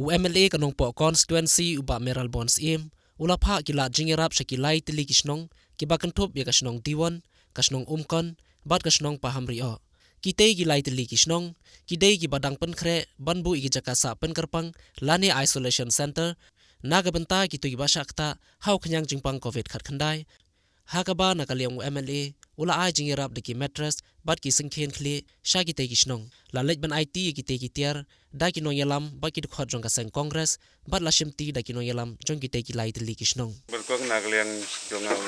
UMLA kanong po constituency uba Meral Bons im ulapha kila jingerap shakilai tili kisnong kiba kanthop ya kasnong diwan kasnong umkon bat kasnong pahamrio kitei gilai tili kisnong kidei gibadang penkhre banbu igi jakasa penkerpang lani isolation center naga benta kitu giba shakta hau khanyang jingpang covid khat khandai hakaba nakaliang UMLA ula ai jingerap deki mattress bat ki singkhen khli shagi te kisnong lalet ban IT ki te kitiar da ki no yalam ba ki khot jong ka sang congress bat la shimti da ki no yalam jong ki te ki lai tili kisnong berkong nakaliang jong au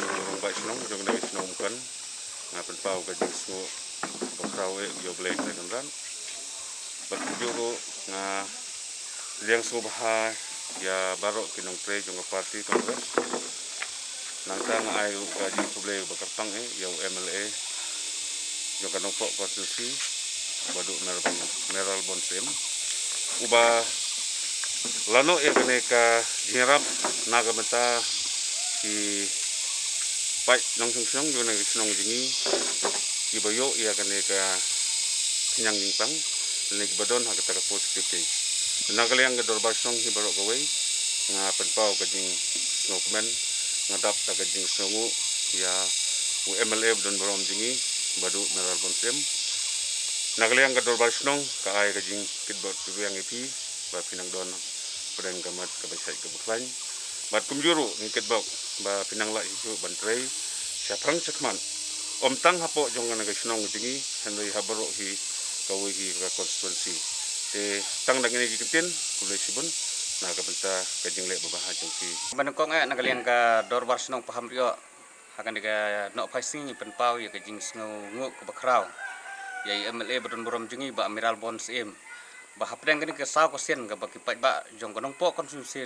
ba kisnong jong da kisnong kan ngapen pau ka jing smo bakrawe yo blek na kan bat juro nga liang so bah ya barok kinong pre jong party congress nangtang ay ka jing suble bakartang ya MLA yo kanong po konstitusi badu Meral Bonsem uba lano ya kene ka jingrap naga mata ki pai nong sung yo na kisnong jingi ki bayo ya kene ka nyang jingpang ne ki badon hakata ka positif ke nagaliang ga dorbar song hi barok gawai nga penpau ka jing snokmen ngadap ta ka jing songu ya UMLA don borom jingi badu Meral Bonsem nagaliang ga dorbar snong ka ai ka jing kitbot yang ipi ba pinang don pedang gamat ka basai ka buklain bat kumjuru ni kitbok ba pinang la isu bantrei syapang cekman om tang hapo jong na ga snong jingi henry habaro hi kawi hi ka konstituensi te tang dangini gitin kulai sibun naga benta ka jingle babaha jengki Manukong nagaliang ka dorbar snong paham rio hakan diga no paising penpau ya ka jing sngo nguk ka bakraw ya MLA badon borom jingi ba Meral Bons im ba hapdeng kini ke saw ko sen ga bakipat ba jong konong po konsumsi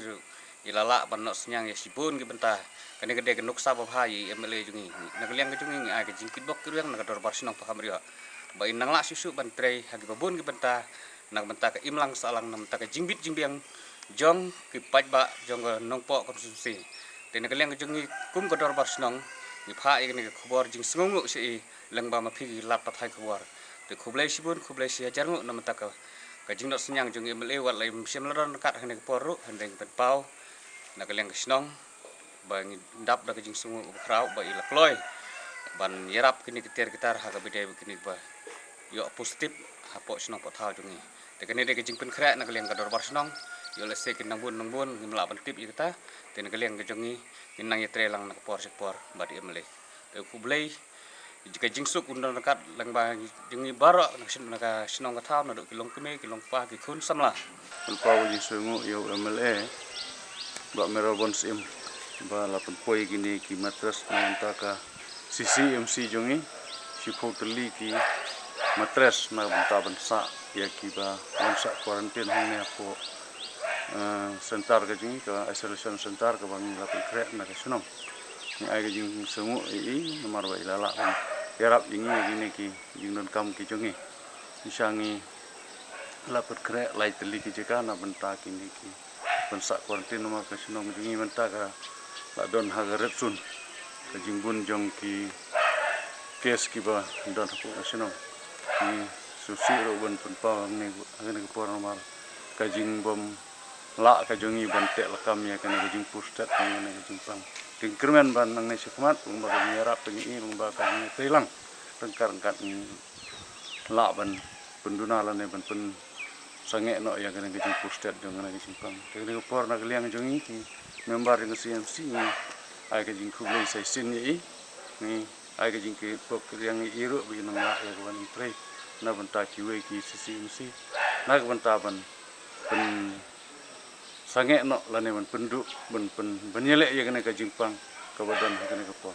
ilala ban no senyang ya sibun gi benta kani gede genuk sa ba hai MLA jungi nagaliang ka jungi ai ka jingkit bok kirang naga dorbar snong paham rio ba inang la susu ban trei hagi babun gi benta nag benta ka imlang salang nam ta ka jingbit jingbiang jong kipat ba jong nong po konsumsi te nagaliang ka jungi kum ka dorbar snong ni pha igni ka khobor jing sngongu si lengba ma phigi lat pathai khobor te khoblai sibun khoblai si jarngu nam ta ka jing no senyang jong MLA wat lai sim laron kat hene poru hendeng penpau nagaliang ka snong ba ndap da ka jing sungu krau ba ila kloy ban yerap kini ketir gitar ha ka bidai kini ba yo positif hapo snong pothau jungi te kene de ka jing pen khra nagaliang ka dorbar snong yo le se kinang bun ngimla ban tip yita te nagaliang ka jungi kinang yetre lang nak por sekpor ba di MLA te kublai jika jingsuk undang dekat lengba jungi barok naka snong ka thau na do kilong keme kilong pa ki khun samla penpau jing sungu yo MLA ba Meral Bonsem ba la penpoi gini ki matras nanta ka CCMC jongi si photeli ki matras na banta bansa ya ki ba bansa quarantine hone apo sentar ka jingi ka isolation center ka bang la penkre na ka sunong ni ai ka jing sungu i nomor ba ilala yarap jingi gini ki jing don kam ki jongi isangi la penkre lai teli ki jeka na banta kini ki bansa quarantine nomor ka sunong jingi banta ka la don hagaret sun ka jingbun jong ki kes ki ba don ko ka sunong ni susi ro ban penpau ni agane ko por nomor ka jingbom la ka jongi bante lakam ya kana ka jing pustat ngane ka jing pang tingkermen ban nang ne sekmat bung ba nyerap pengi bung ba ka ni telang tengkar kat la ban penduna la ne ban pen sange no ya kana ka jing pustat jong ngane ka jing pang te ni ko por na liang jongi ki member ng CMC ni ai ka jing kublai sai sin ni ai ka jing ki pok yang iru bi nang la ya ban pre na ban ta ki we ki CMC na ka ban ta ban pen sange no lane man penduk ben penyelek ya kena ka jingpang ka badan kena ka po